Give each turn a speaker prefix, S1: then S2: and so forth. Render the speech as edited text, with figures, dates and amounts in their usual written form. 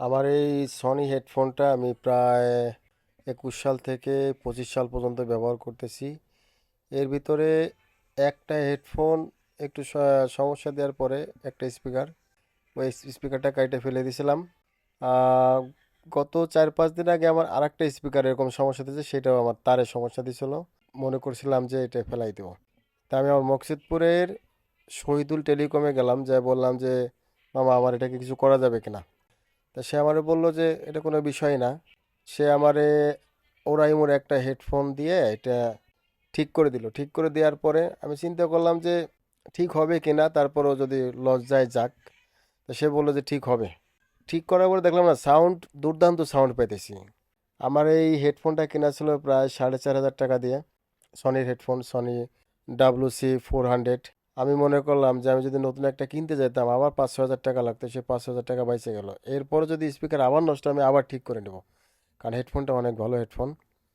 S1: আমার এই সনি হেডফোনটা আমি প্রায় 21 সাল থেকে 25 সাল পর্যন্ত ব্যবহার করতেছি। এর ভিতরে একটা হেডফোন একটু সমস্যা দেওয়ার পরে একটা স্পিকার, ওই স্পিকারটা কাইটে ফেলে দিয়েছিলাম। আহ, গত 4-5 দিন আগে আমার আরেকটা স্পিকার এরকম সমস্যা দিয়েছে, সেটাও আমার তারের সমস্যা দিয়েছিল। মনে করছিলাম যে এটা ফেলাই দেবো। তা আমি আমার মকসিদপুরের শহীদুল টেলিকমে গেলাম, যা বললাম যে মামা আমার এটাকে কিছু করা যাবে কিনা। তা সে আমারে বললো যে এটা কোনো বিষয় না। সে আমারে ওরাইমোর একটা হেডফোন দিয়ে এটা ঠিক করে দিল। ঠিক করে দেওয়ার পরে আমি চিন্তা করলাম যে ঠিক হবে কিনা, তারপরেও যদি লস যায় যাক। তো সে বললো যে ঠিক হবে। ঠিক করার পরে দেখলাম না, সাউন্ড দুর্দান্ত সাউন্ড পাইতেছি। আমার এই হেডফোনটা কেনা ছিল প্রায় 4,500 টাকা দিয়ে। সনির হেডফোন, সনি WC-400। আমি মনে করলাম যে আমি যদি নতুন একটা কিনতে যেতাম আবার 5-6 হাজার টাকা লাগতো, সে 5,000 টাকা বাইচে গেল। এরপরে যদি স্পিকার আবার নষ্ট, আমি আবার ঠিক করে নেব, কারণ হেডফোনটা অনেক ভালো হেডফোন।